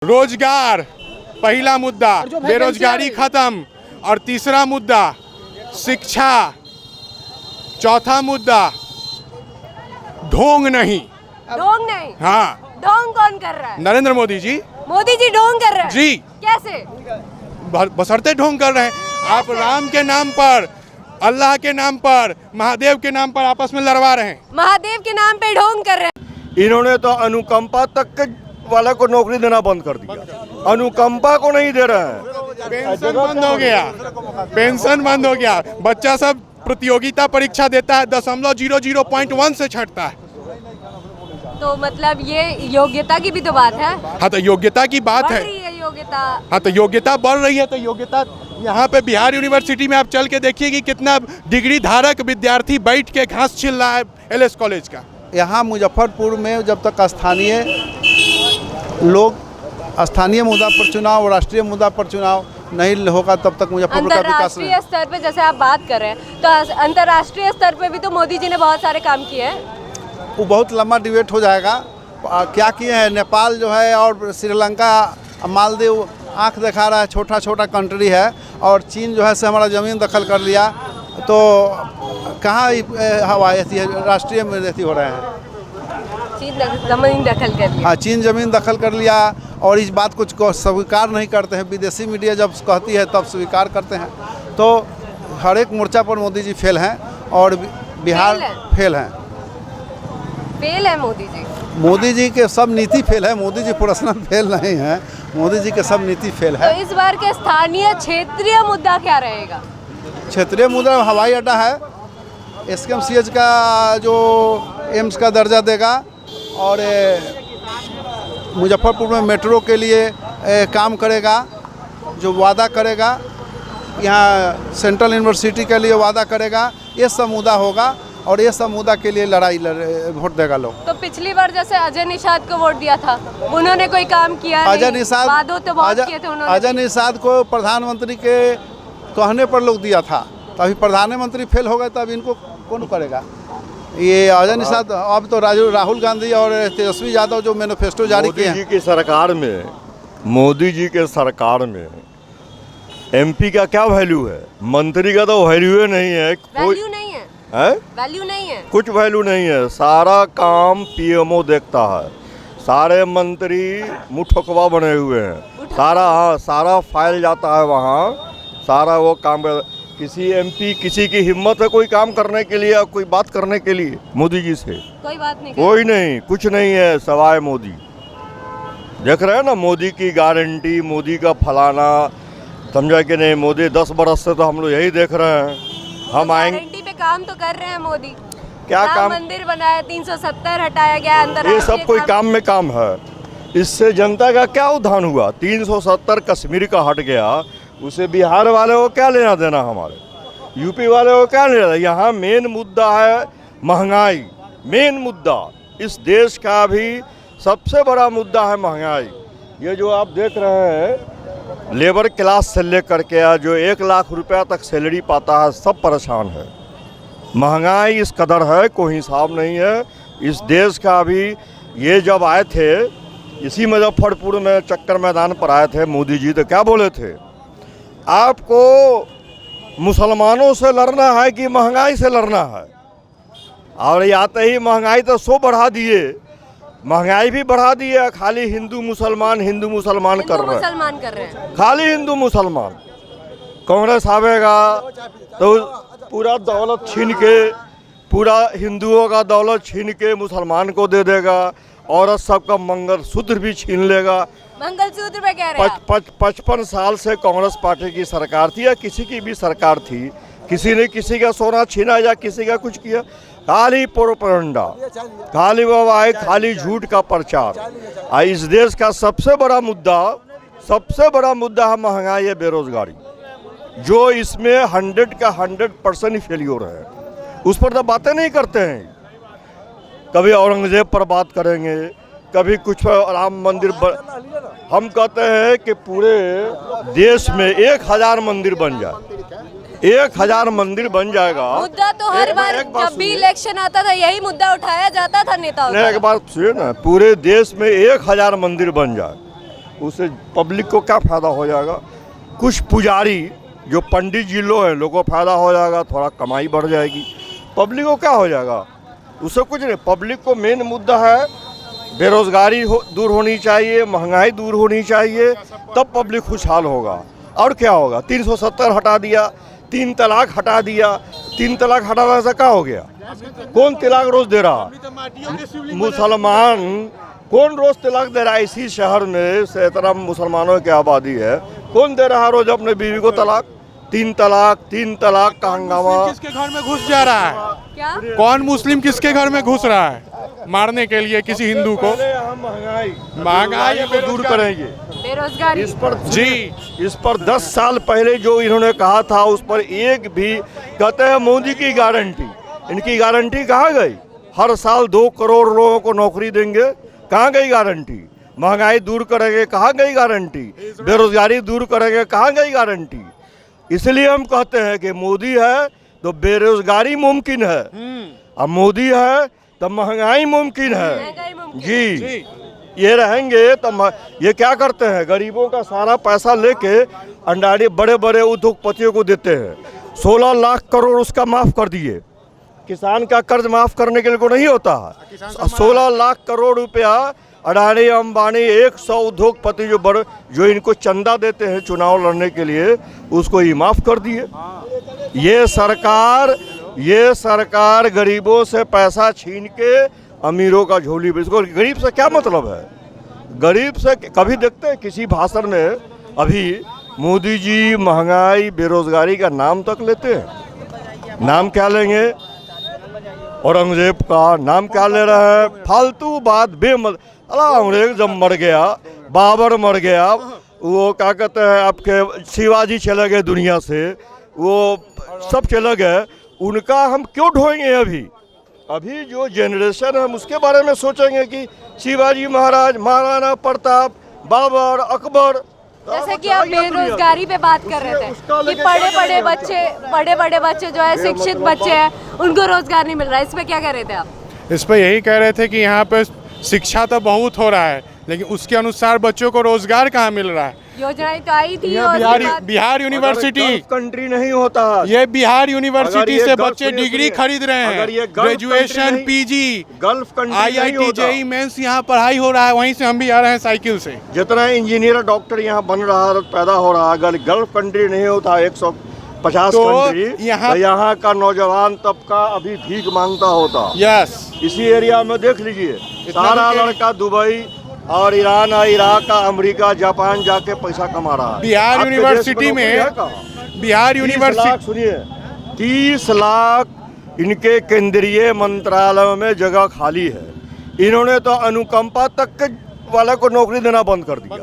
रोजगार पहला मुद्दा, बेरोजगारी खत्म, और तीसरा मुद्दा शिक्षा, चौथा मुद्दा ढोंग नहीं। ढोंग नहीं? हाँ, ढोंग कौन कर रहा है? नरेंद्र मोदी जी। मोदी जी ढोंग कर रहे हैं? जी। कैसे? बशर्ते ढोंग कर रहे हैं। आप राम के नाम पर, अल्लाह के नाम पर, महादेव के नाम पर आपस में लड़वा रहे हैं। महादेव के नाम पे ढोंग कर रहे हैं। इन्होंने तो अनुकंपा तक के वाले को नौकरी देना बंद कर दिया, अनुकंपा को नहीं दे रहे हैं। पेंशन बंद हो गया, पेंशन बंद हो गया। बच्चा सब प्रतियोगिता परीक्षा देता है 0.0001 से छटता है। तो मतलब ये योग्यता की भी तो बात है। हाँ, तो योग्यता की बात बढ़ है। रही है योग्यता। हाँ, तो योग्यता बढ़ रही है। तो योग्यता यहाँ पे बिहार यूनिवर्सिटी में आप चल के देखिए कि कितना डिग्री धारक विद्यार्थी बैठ के घास छिल रहा है एलएस कॉलेज का। यहाँ मुजफ्फरपुर में जब तक स्थानीय लोग स्थानीय मुद्दा पर चुनाव, राष्ट्रीय मुद्दा पर चुनाव नहीं होगा तब तक मुजफ्फरपुर का विकास नहीं। अंतर्राष्ट्रीय स्तर पे जैसे आप बात कर रहे हैं, तो अंतर्राष्ट्रीय स्तर पे भी तो मोदी जी ने बहुत सारे काम किए हैं। वो बहुत लंबा डिबेट हो जाएगा। क्या किए हैं नेपाल जो है और श्रीलंका, मालदीव आंख दिखा रहा है, छोटा छोटा कंट्री है, और चीन जो है से हमारा ज़मीन दखल कर लिया। तो कहाँ हवा ऐसी है, राष्ट्रीय में ऐसी हो रहे हैं। चीन जमीन दखल कर लिया। हाँ, चीन ज़मीन दखल कर लिया, और इस बात को स्वीकार नहीं करते हैं। विदेशी मीडिया जब कहती है तब स्वीकार करते हैं। तो हर एक मोर्चा पर मोदी जी फेल हैं, और बिहार फेल हैं। फेल है मोदी जी। मोदी जी के सब नीति फेल है। मोदी जी पर्सनल फेल नहीं है, मोदी जी के सब नीति फेल है। तो इस बार के स्थानीय क्षेत्रीय मुद्दा क्या रहेगा? क्षेत्रीय मुद्दा हवाई अड्डा है, SKMCH का जो एम्स का दर्जा देगा, और मुजफ्फरपुर में मेट्रो के लिए काम करेगा, जो वादा करेगा। यहाँ सेंट्रल यूनिवर्सिटी के लिए वादा करेगा। ये सब मुद्दा होगा, और ये सब मुद्दा के लिए वोट देगा लोग। तो पिछली बार जैसे अजय निषाद को वोट दिया था, उन्होंने कोई काम किया नहीं। अजय निषाद, वादों तो बहुत किए थे उन्होंने। अजय निषाद को प्रधानमंत्री के कहने पर लोग दिया था, तो अभी प्रधानमंत्री फेल हो गए, तो अब इनको कौन करेगा? ये अजय निषाद, अब तो राहुल गांधी और तेजस्वी यादव जो मैनिफेस्टो जारी किए हैं। मोदी जी की सरकार में, मोदी जी के सरकार में MP का क्या वैल्यू है? मंत्री का तो वैल्यू नहीं है। वैल्यू नहीं है, है? वैल्यू नहीं है, कुछ वैल्यू नहीं है। सारा काम PMO देखता है। सारे मंत्री मुठकवा बने हुए हैं। सारा फाइल जाता है वहाँ, सारा वो काम। किसी MP किसी की हिम्मत है कोई काम करने के लिए, कोई बात करने के लिए मोदी जी से? कोई बात नहीं, कोई नहीं, कुछ नहीं है सवाए मोदी। देख रहे हैं ना, मोदी की गारंटी, मोदी का फलाना, समझा कि नहीं? मोदी 10 बरस से तो हम लोग यही देख रहे हैं। हम आएंगे, गारंटी पे काम तो कर रहे हैं मोदी। क्या काम? मंदिर बनाया, 370 हटाया गया, अंतर्राष्ट्रीय ये सब कोई काम में काम है। इससे जनता का क्या उद्धार हुआ? 370 कश्मीर का हट गया, उसे बिहार वाले को क्या लेना देना, हमारे यूपी वाले को क्या लेना? यहाँ मेन मुद्दा है महंगाई। मेन मुद्दा इस देश का भी सबसे बड़ा मुद्दा है महंगाई। ये जो आप देख रहे हैं, लेबर क्लास से लेकर के जो 1 लाख रुपया तक सैलरी पाता है, सब परेशान है। महंगाई इस कदर है, कोई हिसाब नहीं है। इस देश का भी ये जब आए थे, इसी मुजफ्फरपुर में चक्कर मैदान पर आए थे मोदी जी, तो क्या बोले थे? आपको मुसलमानों से लड़ना है कि महंगाई से लड़ना है? और ये आते ही महंगाई तो 100 बढ़ा दिए, महंगाई भी बढ़ा दिए। खाली हिंदू मुसलमान कर रहे हैं, खाली हिंदू मुसलमान। कांग्रेस आवेगा तो पूरा दौलत छीन के, पूरा हिंदुओं का दौलत छीन के मुसलमान को दे देगा। औरत सबका मंगलसूत्र भी छीन लेगा। मंगलसूत्र पे कह रहे हैं 55 साल से कांग्रेस पार्टी की सरकार थी, या किसी की भी सरकार थी, किसी ने किसी का सोना छीना या किसी का कुछ किया? खाली प्रोपेगेंडा, खाली वाह, खाली झूठ का प्रचार। इस देश का सबसे बड़ा मुद्दा है महंगाई, है बेरोजगारी, जो इसमें 100 का 100% ही फेल्योर है। उस पर तो बातें नहीं करते हैं। कभी औरंगजेब पर बात करेंगे, कभी कुछ राम मंदिर हम कहते हैं कि पूरे देश में 1000 मंदिर बन जाए, 1000 मंदिर बन जाएगा। मुद्दा तो हर बार जब भी इलेक्शन आता था यही मुद्दा उठाया जाता था नेताओं का। एक बात सुनिए ना, पूरे देश में 1000 मंदिर बन जाए उससे पब्लिक को क्या फ़ायदा हो जाएगा? कुछ पुजारी जो पंडित जी लोग हैं, लोगों को फ़ायदा हो जाएगा, थोड़ा कमाई बढ़ जाएगी। पब्लिक को क्या हो जाएगा? उससे कुछ नहीं। पब्लिक को मेन मुद्दा है बेरोज़गारी दूर होनी चाहिए, महंगाई दूर होनी चाहिए, तब पब्लिक खुशहाल होगा। और क्या होगा? 370 हटा दिया, 3 तलाक हटा दिया। 3 तलाक हटाने से क्या हो गया? कौन तलाक रोज़ दे रहा? मुसलमान कौन रोज़ तलाक दे रहा है? इसी शहर में से इतना मुसलमानों की आबादी है, कौन दे रहा है रोज़ अपने बीवी को तलाक? 3 तलाक का हंगामा। किसके घर में घुस जा रहा है? क्या कौन मुस्लिम किसके घर में घुस रहा है मारने के लिए किसी हिंदू को? पहले हम महंगाई को दूर करेंगे। बेरोजगारी इस पर 10 साल पहले जो इन्होंने कहा था, उस पर एक भी कहते हैं मोदी की गारंटी। इनकी गारंटी कहाँ गई? हर साल 2 करोड़ लोगों को नौकरी देंगे, कहाँ गई गारंटी? महंगाई दूर करेंगे, कहाँ गई गारंटी? बेरोजगारी दूर करेंगे, कहाँ गई गारंटी? इसलिए हम कहते हैं कि मोदी है तो बेरोजगारी मुमकिन है, अब मोदी है तो महंगाई मुमकिन है। जी, ये रहेंगे तो ये क्या करते हैं? गरीबों का सारा पैसा लेके अंडारी बड़े बड़े उद्योगपतियों को देते हैं। 16 लाख करोड़ उसका माफ़ कर दिए। किसान का कर्ज माफ़ करने के लिए को नहीं होता है। 16 लाख करोड़ रुपया अडानी अंबानी 100 उद्योगपति जो इनको चंदा देते हैं चुनाव लड़ने के लिए, उसको ही माफ़ कर दिए। ये सरकार गरीबों से पैसा छीन के अमीरों का झोली, इसको गरीब से क्या मतलब है? गरीब से कभी देखते हैं किसी भाषण में? अभी मोदी जी महंगाई बेरोजगारी का नाम तक लेते हैं। नाम क्या लेंगे? औरंगजेब का नाम क्या ले रहे हैं? फालतू बात औरंगजेब जब मर गया, बाबर मर गया, वो क्या कहते हैं आपके शिवाजी चले गए दुनिया से, वो सब चले गए, उनका हम क्यों ढोएंगे? अभी जो जनरेशन है हम उसके बारे में सोचेंगे कि शिवाजी महाराज, महाराणा प्रताप, बाबर, अकबर। जैसे कि आप बेरोजगारी पे बात कर रहे थे कि बड़े बड़े बच्चे जो है शिक्षित बच्चे हैं, उनको रोजगार नहीं मिल रहा है, इस पे क्या कह रहे थे आप? इस पे यही कह रहे थे कि यहाँ पे शिक्षा तो बहुत हो रहा है, लेकिन उसके अनुसार बच्चों को रोजगार कहाँ मिल रहा है? योजनाएं तो आई थी और बिहार यूनिवर्सिटी कंट्री नहीं होता। ये बिहार यूनिवर्सिटी से बच्चे डिग्री खरीद रहे हैं, graduation, PG, gulf country, IIT, JEE mains यहाँ पढ़ाई हो रहा है, वहीं से हम भी आ रहे हैं साइकिल से। जितना इंजीनियर डॉक्टर यहाँ बन रहा है, पैदा हो रहा है, अगर गल्फ कंट्री नहीं होता 150 कंट्री, यहाँ का नौजवान तबका अभी भीख मांगता होता। यस, इसी एरिया में देख लीजिए, सारा लड़का दुबई और ईरान, इराक, अमेरिका, जापान जाके पैसा कमा रहा है। बिहार यूनिवर्सिटी में, बिहार यूनिवर्सिटी सुनिए, 30 लाख इनके केंद्रीय मंत्रालय में जगह खाली है। इन्होंने तो अनुकंपा तक के वाले को नौकरी देना बंद कर दिया,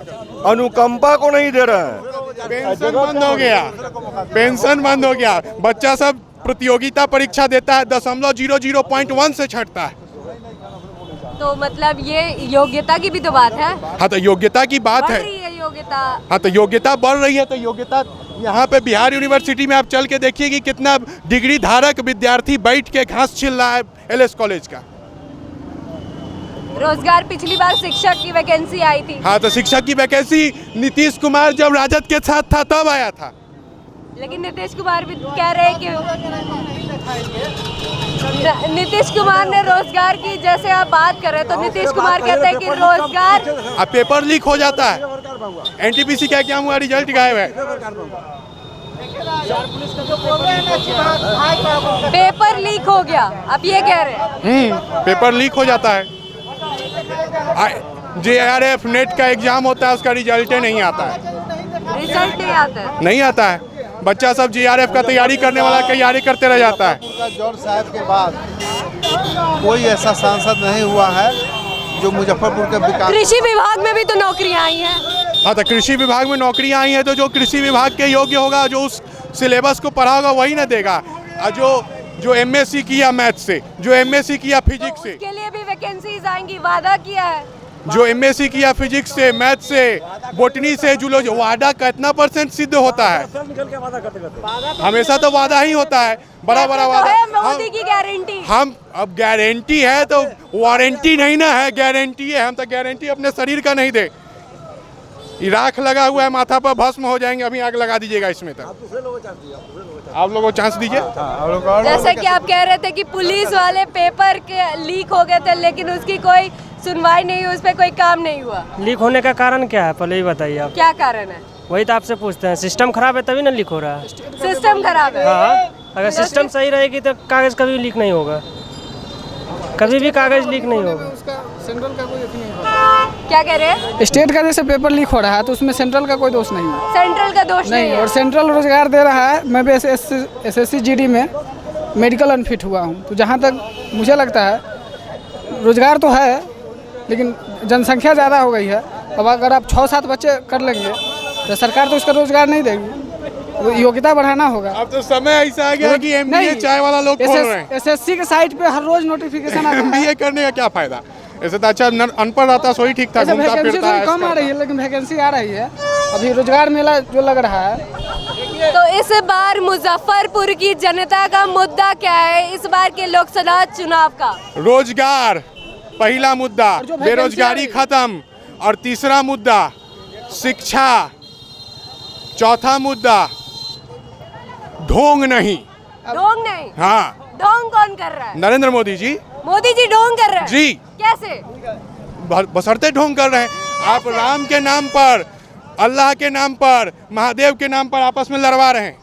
अनुकंपा को नहीं दे रहे हैं। पेंशन बंद हो गया, पेंशन बंद हो गया। बच्चा सब प्रतियोगिता परीक्षा देता है, 0.00.1 से छटता है। तो मतलब ये योग्यता की भी तो बात है। हाँ, तो योग्यता की बात है। योग्यता, हाँ, तो योग्यता बढ़ रही है। तो योग्यता यहाँ पे बिहार यूनिवर्सिटी में आप चल के देखिए कि कितना डिग्री धारक विद्यार्थी बैठ के घास छिल रहा है LS कॉलेज का। रोजगार पिछली बार शिक्षक की वैकेंसी आई थी। हाँ, तो शिक्षक की वैकेंसी नीतीश कुमार जब राजद के साथ था तब आया था। लेकिन नीतीश कुमार भी कह रहे हैं कि नीतीश कुमार ने रोजगार की, जैसे आप बात कर रहे हैं, तो नीतीश कुमार कहते हैं कि रोजगार, अब पेपर लीक हो जाता है, NTPC का एग्जाम हुआ, रिजल्ट गायब है। पेपर लीक हो गया, आप ये कह रहे हैं? पेपर लीक हो जाता है। JRF नेट का एग्जाम होता है, उसका रिजल्ट नहीं आता है। रिजल्ट नहीं आता है? नहीं आता है। बच्चा सब JRF का तैयारी करने वाला तैयारी करते रह जाता है। जौहर साहब के बाद कोई ऐसा सांसद नहीं हुआ है जो मुजफ्फरपुर के विकास। कृषि विभाग में भी तो नौकरियां आई हैं। हाँ, तो कृषि विभाग में नौकरियां आई हैं, तो जो कृषि विभाग के योग्य होगा, जो उस सिलेबस को पढ़ा होगा, वही ना देगा। जो MSc किया मैथ से, जो MSc किया फिजिक्स से, उसके लिए भी वैकेंसीज आएंगी, वादा किया है। जो MSc किया फिजिक्स से, मैथ से, बोटनी से, जूलॉजी, वादा कितना % सिद्ध होता है? हमेशा तो वादा ही होता है, बड़ा बड़ा वादा। मोदी की गारंटी, हम अब गारंटी है तो वारंटी नहीं ना है, गारंटी है। हम तो गारंटी अपने शरीर का नहीं दे। ये राख लगा हुआ है माथा पर, भस्म हो जाएंगे, अभी आग लगा दीजिएगा इसमें तक। आप लोगों को चांस दीजिए। जैसे कि आप कह रहे थे कि पुलिस वाले पेपर के लीक हो गए थे, लेकिन उसकी कोई सुनवाई नहीं हुई, उस पर कोई काम नहीं हुआ। लीक होने का कारण क्या है, पहले ही बताइए आप। क्या कारण है? वही तो आपसे पूछते हैं, सिस्टम खराब है तभी ना लीक हो रहा है। सिस्टम खराब है। हाँ, अगर सिस्टम सही रहेगी तो कागज़ कभी लीक नहीं होगा, कभी भी कागज़ लीक नहीं होगा। क्या कह रहे हैं? स्टेट का जैसे पेपर लीक हो रहा है तो उसमें सेंट्रल का कोई दोष नहीं है। सेंट्रल का दोष नहीं है। और सेंट्रल रोजगार दे रहा है। मैं भी SSC GD में मेडिकल अनफिट हुआ हूँ, तो जहाँ तक मुझे लगता है रोजगार तो है, लेकिन जनसंख्या ज़्यादा हो गई है। अब अगर आप 6-7 बच्चे कर लेंगे तो सरकार तो उसका रोजगार नहीं देगी, तो योग्यता बढ़ाना होगा। अब तो समय ऐसा आ गया कि MBA चाय वाला लोग खोल रहे हैं। SSC के साइट पे हर रोज नोटिफिकेशन आता है। MBA करने का क्या फायदा? ऐसे तो अच्छा अनपढ़ रहता सो ही ठीक था, घूमता वैकेंसी फिरता है। कम आ रही है, लेकिन वैकेंसी आ रही है। अभी रोजगार मेला जो लग रहा है, तो इस बार मुजफ्फरपुर की जनता का मुद्दा क्या है इस बार के लोकसभा चुनाव का? रोजगार पहला मुद्दा, जो वैकेंसी बेरोजगारी आ रही है। खत्म। और तीसरा मुद्दा शिक्षा। चौथा मुद्दा ढोंग नहीं। ढोंग नहीं? हाँ, ढोंग कौन कर रहा है? नरेंद्र मोदी जी। मोदी जी ढोंग कर रहे हैं? जी। कैसे? बशर्ते ढोंग कर रहे हैं। आप राम के नाम पर, अल्लाह के नाम पर, महादेव के नाम पर आपस में लड़वा रहे हैं।